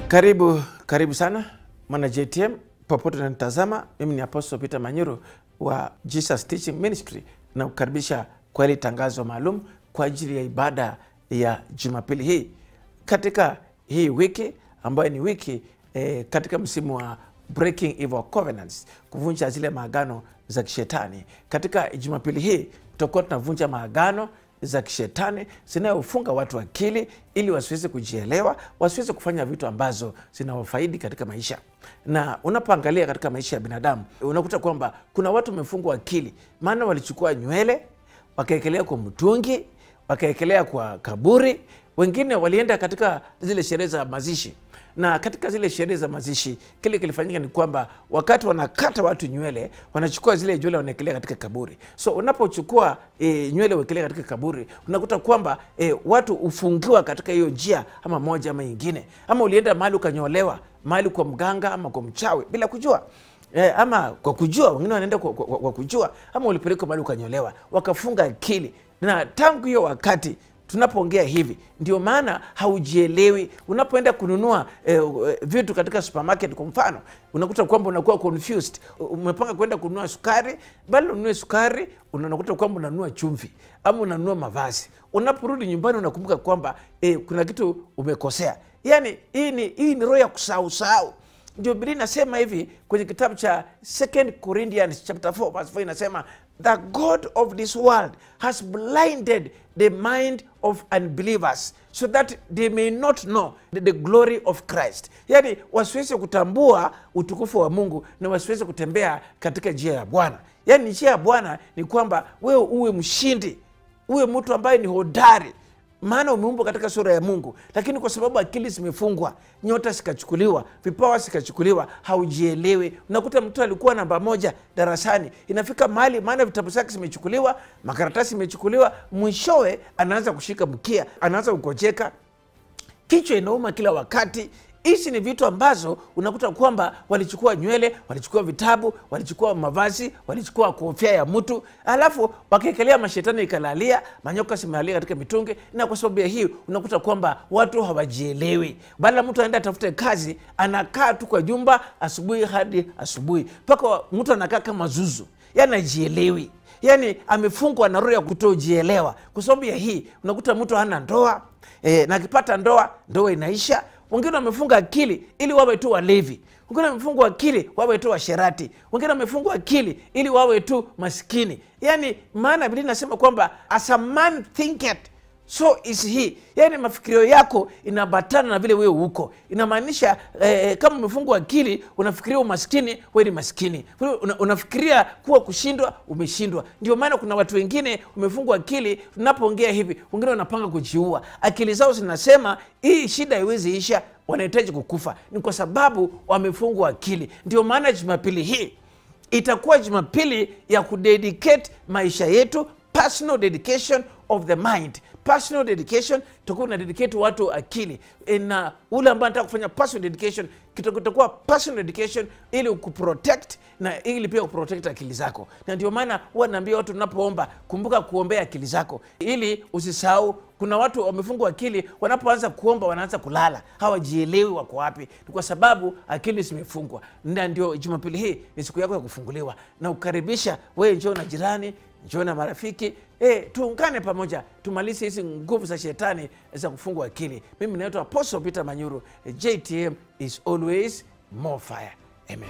Karibu sana mwana JTM popote unanitazama. Mimi ni Apostle Peter Manyuru wa Jesus Teaching Ministry, na kukaribisha kwa ile tangazo maalum kwa ajili ya ibada ya Jumapili hii katika hii wiki ambayo ni wiki katika msimu wa Breaking Evil Covenants, kuvunja zile maagano za kishetani. Katika Jumapili hii tutakuwa tunavunja maagano za kishetani zinayofunga watu akili ili wasiweze kujielewa, wasiweze kufanya vitu ambazo zinawafaidi katika maisha. Na unapoangalia katika maisha ya binadamu, unakuta kwamba kuna watu wamefungwa akili, maana walichukua nywele wakaekelea kwa mtungi, wakaekelea kwa kaburi. Wengine walienda katika zile sherehe za mazishi, na katika zile sherehe za mazishi kile kilifanyika ni kwamba wakati wanakata watu nywele, wanachukua zile nywele wanaekelea katika kaburi. So unapochukua nywele uekelea katika kaburi, unakuta kwamba watu ufungiwa katika hiyo njia ama moja ama nyingine. Ama ulienda mahali ukanyolewa, mahali kwa mganga ama kwa mchawi bila kujua, ama kwa kujua, wengine wanaenda kwa kujua, ama ulipelekwa mahali ukanyolewa, wakafunga akili. Na tangu hiyo wakati tunapoongea hivi, ndio maana haujielewi. Unapoenda kununua vitu katika supermarket kwa mfano, unakuta kwamba unakuwa confused. Umepanga kwenda kununua sukari, bali ununue sukari, unakuta kwamba unanunua chumvi ama unanunua mavazi. Unaporudi nyumbani unakumbuka kwamba kuna kitu umekosea. Yani hii ni roho ya kusahau. Ndio Biblia inasema hivi kwenye kitabu cha 2 Corinthians chapter 4 verse 4, inasema the God of this world has blinded the mind of unbelievers so that they may not know the glory of Christ. Yani wasiweze kutambua utukufu wa Mungu na wasiweze kutembea katika njia ya Bwana. Yani njia ya Bwana ni kwamba wewe uwe mshindi, uwe mtu ambaye ni hodari, maana umeumbwa katika sura ya Mungu. Lakini kwa sababu akili zimefungwa, nyota zikachukuliwa, vipawa zikachukuliwa, haujielewi. Unakuta mtu alikuwa namba 1 darasani, inafika mahali maana vitabu zake zimechukuliwa, makaratasi zimechukuliwa, mwishowe anaanza kushika mkia, anaanza kukojeka, kichwa inauma kila wakati. Hizi ni vitu ambazo unakuta kwamba walichukua nywele, walichukua vitabu, walichukua mavazi, walichukua kofia ya mtu, alafu wakaekelea mashetani ikalalia, manyoka simalalia katika mitungi. Na kwa sababu ya hii unakuta kwamba watu hawajielewi. Baada mtu aenda atafute kazi, anakaa tu kwa jumba asubuhi hadi asubuhi, mpaka mtu anakaa kama zuzu, yani hajielewi. Yani amefungwa na roho ya kutojielewa. Kwa sababu ya hii unakuta mtu hana ndoa, na akipata ndoa inaisha. Wengine wamefunga akili ili wawe tu walevi. Wengine wamefungwa akili wawe tu washerati. Wengine wamefungwa akili ili wawe tu maskini. Yani maana Biblia inasema kwamba as a man thinketh, so is he. Yani mafikirio yako inabatana na vile wewe uko. Inamaanisha kama umefungwa akili unafikiria umaskini, wewe ni maskini. Unafikiria kuwa kushindwa, umeshindwa. Ndio maana kuna watu wengine umefungwa akili, tunapoongea hivi, wengine wanapanga kujiua. Akili zao zinasema hii shida haiwezi isha, wanahitaji kukufa. Ni kwa sababu wamefungwa akili. Ndio maana Jumapili hii itakuwa Jumapili ya kudedicate maisha yetu, personal dedication of the mind. Personal dedication, tutakuwa na dedicate watu akili. Na ule ambaye anataka kufanya personal dedication, kitakuwa personal dedication ili kuprotect na ili pia kuprotect akili zako. Na ndio maana huwa naambia watu tunapoomba, kumbuka kuombea akili zako ili usisahau. Kuna watu wamefungwa akili, wanapoanza kuomba wanaanza kulala, hawajielewi wako wapi. Ni kwa sababu akili zimefungwa. Na ndio Jumapili hii ni siku yako ya kufunguliwa, na ukaribisha wewe, njoo na jirani, njoo na marafiki, tuungane pamoja, tumalize hizi nguvu za shetani za kufungwa akili. Mimi naitwa Apostle Peter Manyuru. JTM is always more fire. Amen.